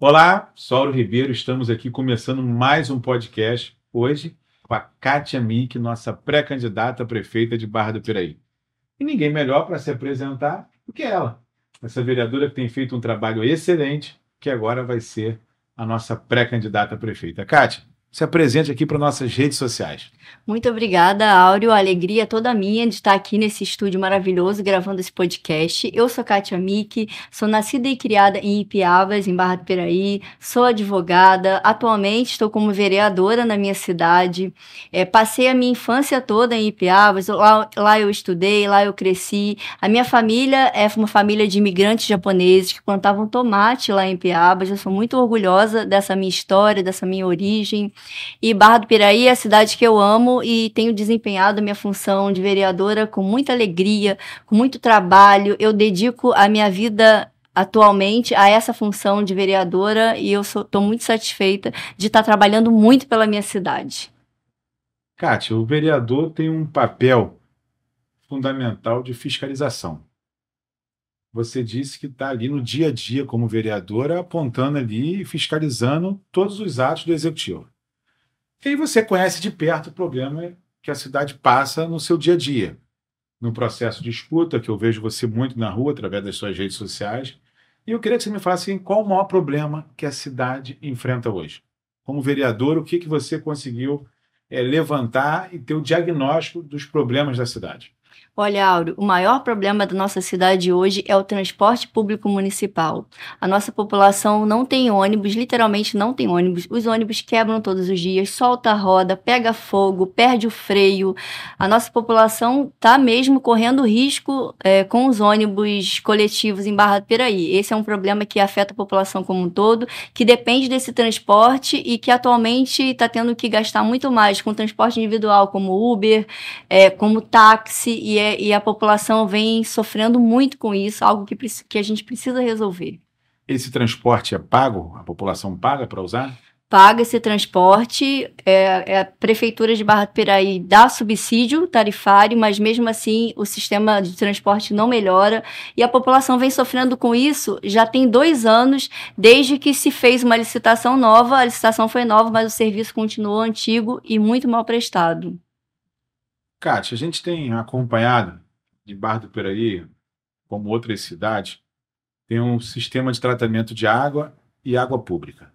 Olá, Saulo Ribeiro, estamos aqui começando mais um podcast, hoje com a Kátia Mick, nossa pré-candidata a prefeita de Barra do Piraí. E ninguém melhor para se apresentar do que ela, essa vereadora que tem feito um trabalho excelente, que agora vai ser a nossa pré-candidata a prefeita. Kátia, se apresente aqui para nossas redes sociais. Muito obrigada, Áureo. A alegria é toda minha de estar aqui nesse estúdio maravilhoso gravando esse podcast. Eu sou Kátia Mick, sou nascida e criada em Ipiavas, em Barra do Piraí, sou advogada, atualmente estou como vereadora na minha cidade. Passei a minha infância toda em Ipiavas, lá eu estudei, lá eu cresci. A minha família é uma família de imigrantes japoneses que plantavam tomate lá em Ipiavas. Eu sou muito orgulhosa dessa minha história, dessa minha origem. E Barra do Piraí é a cidade que eu amo e tenho desempenhado a minha função de vereadora com muita alegria, com muito trabalho. Eu dedico a minha vida atualmente a essa função de vereadora e eu estou muito satisfeita de estar trabalhando muito pela minha cidade. Kátia, o vereador tem um papel fundamental de fiscalização. Você disse que está ali no dia a dia como vereadora, apontando ali e fiscalizando todos os atos do executivo. E aí você conhece de perto o problema que a cidade passa no seu dia a dia, no processo de escuta, que eu vejo você muito na rua, através das suas redes sociais. E eu queria que você me falasse qual o maior problema que a cidade enfrenta hoje. Como vereador, o que você conseguiu levantar e ter o diagnóstico dos problemas da cidade? Olha, Áureo, o maior problema da nossa cidade hoje é o transporte público municipal. A nossa população não tem ônibus, literalmente não tem ônibus. Os ônibus quebram todos os dias, solta a roda, pega fogo, perde o freio. A nossa população está mesmo correndo risco com os ônibus coletivos em Barra do Piraí. Esse é um problema que afeta a população como um todo, que depende desse transporte e que atualmente está tendo que gastar muito mais com transporte individual, como Uber, como táxi, e a população vem sofrendo muito com isso, algo que a gente precisa resolver. Esse transporte é pago? A população paga para usar? Paga esse transporte, a Prefeitura de Barra do Piraí dá subsídio tarifário, mas mesmo assim o sistema de transporte não melhora e a população vem sofrendo com isso já tem 2 anos, desde que se fez uma licitação nova. A licitação foi nova, mas o serviço continuou antigo e muito mal prestado. Kátia, a gente tem acompanhado de Barra do Piraí, como outras cidades, tem um sistema de tratamento de água e água pública,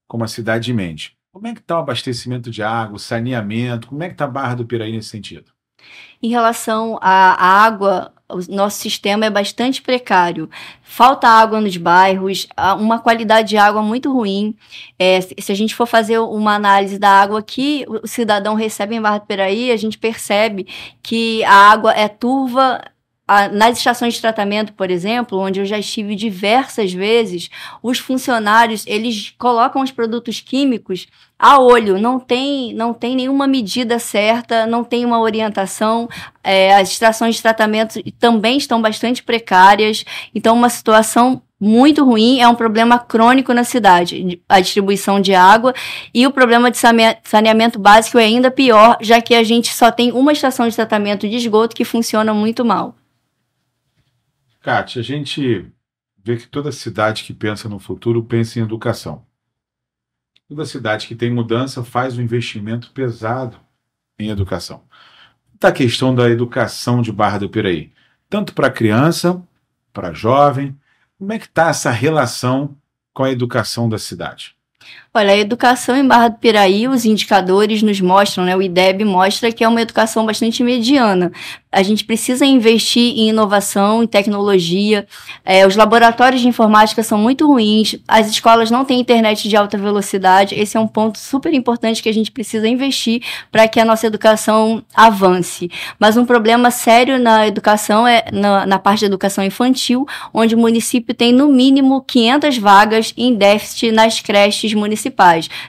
como a cidade de Mendes. Como é que está o abastecimento de água, o saneamento? Como é que está a Barra do Piraí nesse sentido? Em relação à água, o nosso sistema é bastante precário. Falta água nos bairros, uma qualidade de água muito ruim. Se a gente for fazer uma análise da água que o cidadão recebe em Barra do Piraí, a gente percebe que a água é turva. Nas estações de tratamento, por exemplo, onde eu já estive diversas vezes, os funcionários, eles colocam os produtos químicos a olho, não tem nenhuma medida certa, não tem uma orientação, as estações de tratamento também estão bastante precárias, então uma situação muito ruim, é um problema crônico na cidade, a distribuição de água, e o problema de saneamento básico é ainda pior, já que a gente só tem uma estação de tratamento de esgoto que funciona muito mal. Kátia, a gente vê que toda cidade que pensa no futuro pensa em educação. Toda cidade que tem mudança faz um investimento pesado em educação. Está a questão da educação de Barra do Piraí, tanto para criança, para jovem. Como é que está essa relação com a educação da cidade? Olha, a educação em Barra do Piraí, os indicadores nos mostram, né? O IDEB mostra que é uma educação bastante mediana. A gente precisa investir em inovação, em tecnologia. Os laboratórios de informática são muito ruins. As escolas não têm internet de alta velocidade. Esse é um ponto super importante que a gente precisa investir para que a nossa educação avance. Mas um problema sério na educação é na parte da educação infantil, onde o município tem no mínimo 500 vagas em déficit nas creches municipais.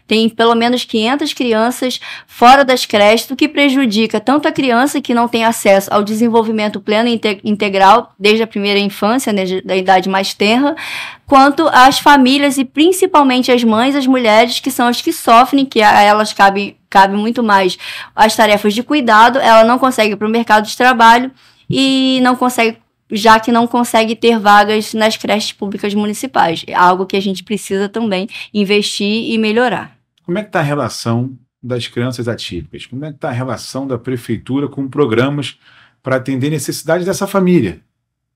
Tem pelo menos 500 crianças fora das creches, o que prejudica tanto a criança que não tem acesso ao desenvolvimento pleno e integral desde a primeira infância, né, da idade mais tenra, quanto às famílias e principalmente as mães, as mulheres, que são as que sofrem, que a elas cabe muito mais as tarefas de cuidado, ela não consegue ir para o mercado de trabalho e não consegue já que não consegue ter vagas nas creches públicas municipais. É algo que a gente precisa também investir e melhorar. Como é que está a relação das crianças atípicas? Como é que está a relação da prefeitura com programas para atender necessidades dessa família?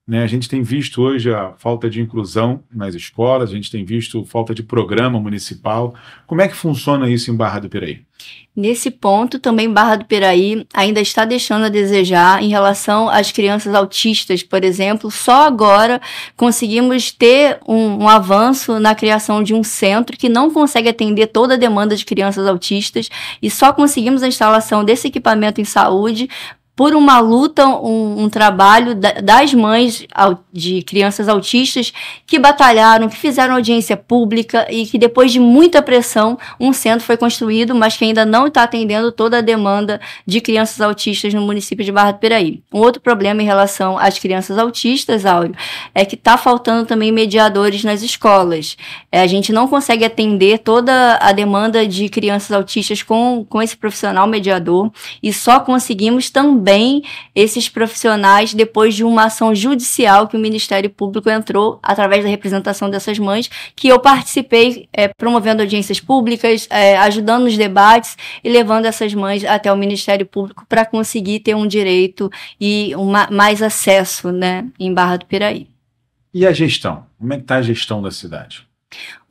Né? A gente tem visto hoje a falta de inclusão nas escolas, a gente tem visto falta de programa municipal. Como é que funciona isso em Barra do Piraí? Nesse ponto, também Barra do Piraí ainda está deixando a desejar em relação às crianças autistas, por exemplo. Só agora conseguimos ter um avanço na criação de um centro que não consegue atender toda a demanda de crianças autistas e só conseguimos a instalação desse equipamento em saúde por uma luta, um trabalho das mães de crianças autistas que batalharam, que fizeram audiência pública e que depois de muita pressão, um centro foi construído, mas que ainda não está atendendo toda a demanda de crianças autistas no município de Barra do Piraí. Um outro problema em relação às crianças autistas, Áureo, é que está faltando também mediadores nas escolas. A gente não consegue atender toda a demanda de crianças autistas com esse profissional mediador e só conseguimos também esses profissionais depois de uma ação judicial que o Ministério Público entrou através da representação dessas mães, que eu participei promovendo audiências públicas, ajudando nos debates e levando essas mães até o Ministério Público para conseguir ter um direito e mais acesso, né, em Barra do Piraí. E a gestão? Como é que está a gestão da cidade?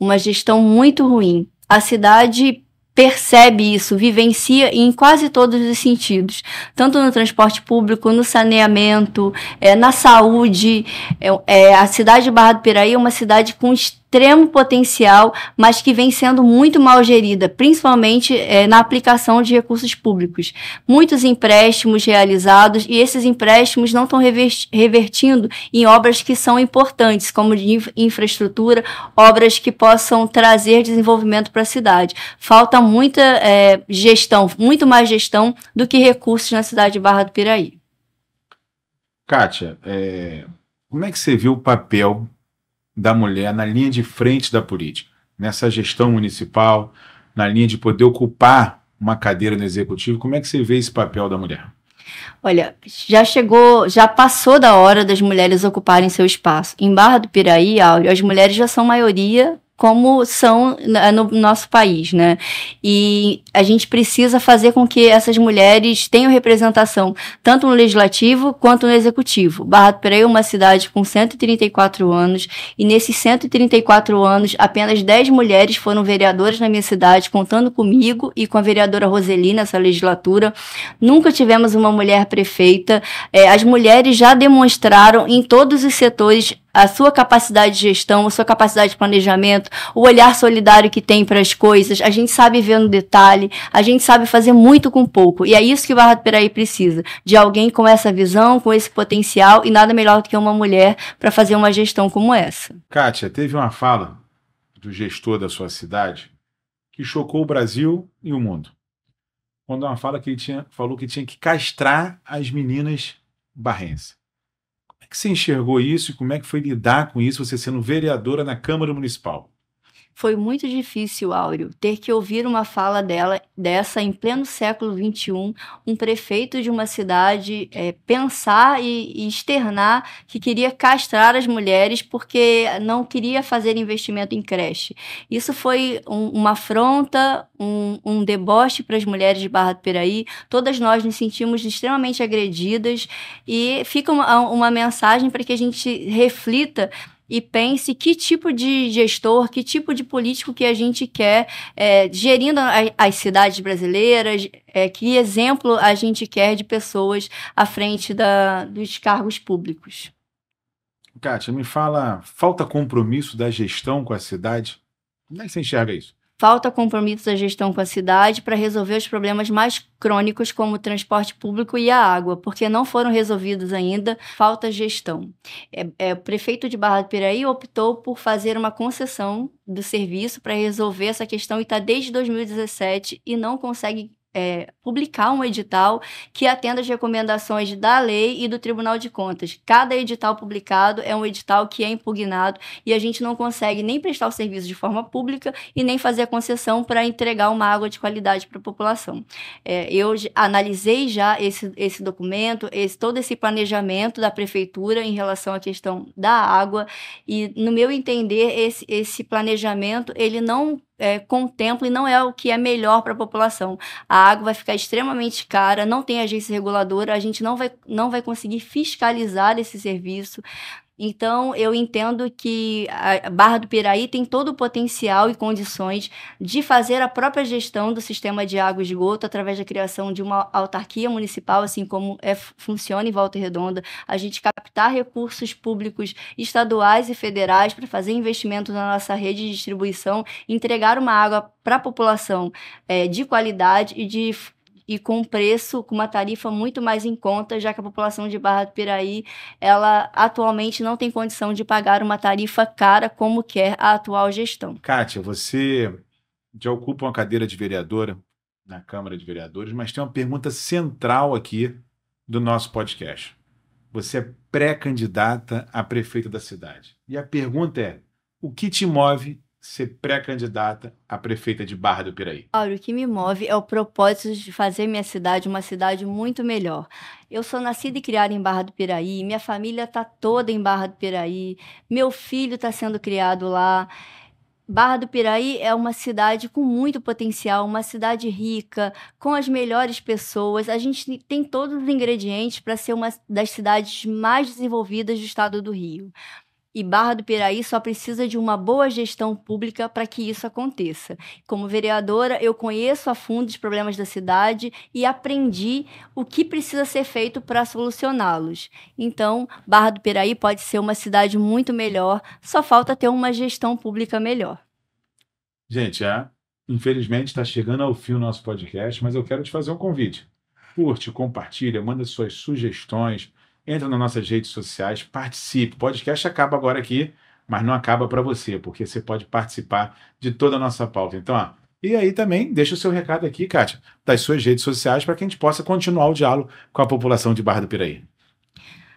Uma gestão muito ruim. A cidade percebe isso, vivencia em quase todos os sentidos, tanto no transporte público, no saneamento, na saúde. A cidade de Barra do Piraí é uma cidade com extremo potencial, mas que vem sendo muito mal gerida, principalmente na aplicação de recursos públicos. Muitos empréstimos realizados e esses empréstimos não estão revertindo em obras que são importantes, como de infraestrutura, obras que possam trazer desenvolvimento para a cidade. Falta muita gestão, muito mais gestão do que recursos na cidade de Barra do Piraí. Kátia, como é que você viu o papel da mulher na linha de frente da política, nessa gestão municipal, na linha de poder ocupar uma cadeira no executivo? Como é que você vê esse papel da mulher? Olha, já passou da hora das mulheres ocuparem seu espaço. Em Barra do Piraí, Áureo, as mulheres já são maioria, como são no nosso país, né? E a gente precisa fazer com que essas mulheres tenham representação tanto no legislativo quanto no executivo. Barra do Piraí é uma cidade com 134 anos e nesses 134 anos apenas 10 mulheres foram vereadoras na minha cidade, contando comigo e com a vereadora Roseli nessa legislatura. Nunca tivemos uma mulher prefeita. As mulheres já demonstraram em todos os setores a sua capacidade de gestão, a sua capacidade de planejamento, o olhar solidário que tem para as coisas. A gente sabe ver no detalhe, a gente sabe fazer muito com pouco. E é isso que Barra do Piraí precisa, de alguém com essa visão, com esse potencial, e nada melhor do que uma mulher para fazer uma gestão como essa. Kátia, teve uma fala do gestor da sua cidade que chocou o Brasil e o mundo. Quando uma fala que ele falou que tinha que castrar as meninas barrenses. Como é que você enxergou isso e como é que foi lidar com isso, você sendo vereadora na Câmara Municipal? Foi muito difícil, Áureo, ter que ouvir uma fala dessa em pleno século XXI, um prefeito de uma cidade pensar e externar que queria castrar as mulheres porque não queria fazer investimento em creche. Isso foi uma afronta, um deboche para as mulheres de Barra do Piraí. Todas nós nos sentimos extremamente agredidas e fica uma mensagem para que a gente reflita e pense que tipo de gestor, que tipo de político que a gente quer gerindo as cidades brasileiras, que exemplo a gente quer de pessoas à frente dos cargos públicos. Kátia, me fala, falta compromisso da gestão com a cidade? Como é que você enxerga isso? Falta compromisso da gestão com a cidade para resolver os problemas mais crônicos, como o transporte público e a água, porque não foram resolvidos ainda, falta gestão. O prefeito de Barra do Piraí optou por fazer uma concessão do serviço para resolver essa questão e está desde 2017 e não consegue publicar um edital que atenda às recomendações da lei e do Tribunal de Contas. Cada edital publicado é um edital que é impugnado e a gente não consegue nem prestar o serviço de forma pública e nem fazer a concessão para entregar uma água de qualidade para a população. Eu analisei já esse documento, todo esse planejamento da prefeitura em relação à questão da água e, no meu entender, esse planejamento ele não contempla e não é o que é melhor para a população. A água vai ficar extremamente cara, não tem agência reguladora, a gente não vai conseguir fiscalizar esse serviço. Então, eu entendo que a Barra do Piraí tem todo o potencial e condições de fazer a própria gestão do sistema de água e esgoto através da criação de uma autarquia municipal, assim como funciona em Volta Redonda, a gente captar recursos públicos estaduais e federais para fazer investimento na nossa rede de distribuição, entregar uma água para a população de qualidade e com preço, com uma tarifa muito mais em conta, já que a população de Barra do Piraí, ela atualmente não tem condição de pagar uma tarifa cara como quer a atual gestão. Kátia, você já ocupa uma cadeira de vereadora na Câmara de Vereadores, mas tem uma pergunta central aqui do nosso podcast. Você é pré-candidata a prefeita da cidade. E a pergunta é, o que te move ser pré-candidata a prefeita de Barra do Piraí? O que me move é o propósito de fazer minha cidade uma cidade muito melhor. Eu sou nascida e criada em Barra do Piraí, minha família está toda em Barra do Piraí, meu filho está sendo criado lá. Barra do Piraí é uma cidade com muito potencial, uma cidade rica, com as melhores pessoas. A gente tem todos os ingredientes para ser uma das cidades mais desenvolvidas do estado do Rio. E Barra do Piraí só precisa de uma boa gestão pública para que isso aconteça. Como vereadora, eu conheço a fundo os problemas da cidade e aprendi o que precisa ser feito para solucioná-los. Então, Barra do Piraí pode ser uma cidade muito melhor, só falta ter uma gestão pública melhor. Gente, infelizmente está chegando ao fim o nosso podcast, mas eu quero te fazer um convite. Curte, compartilha, manda suas sugestões, entra nas nossas redes sociais, participe. O podcast acaba agora aqui, mas não acaba para você, porque você pode participar de toda a nossa pauta. Então, e aí também deixa o seu recado aqui, Kátia, das suas redes sociais, para que a gente possa continuar o diálogo com a população de Barra do Piraí.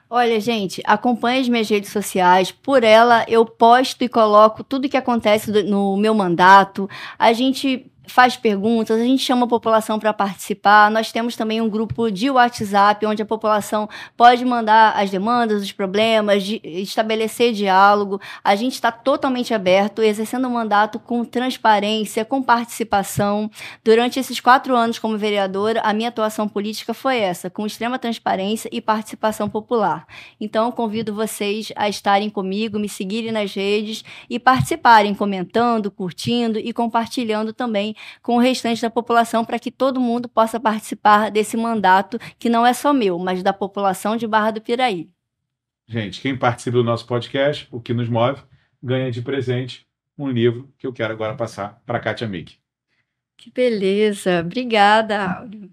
Olha, gente, acompanhe as minhas redes sociais. Por ela, eu posto e coloco tudo que acontece no meu mandato. A gente faz perguntas, a gente chama a população para participar. Nós temos também um grupo de WhatsApp, onde a população pode mandar as demandas, os problemas, estabelecer diálogo. A gente está totalmente aberto, exercendo o mandato com transparência, com participação. Durante esses 4 anos como vereadora, a minha atuação política foi essa, com extrema transparência e participação popular. Então, eu convido vocês a estarem comigo, me seguirem nas redes e participarem, comentando, curtindo e compartilhando também com o restante da população para que todo mundo possa participar desse mandato que não é só meu, mas da população de Barra do Piraí. Gente, quem participa do nosso podcast, O Que Nos Move, ganha de presente um livro que eu quero agora passar para a Kátia Mick. Que beleza! Obrigada, Áureo.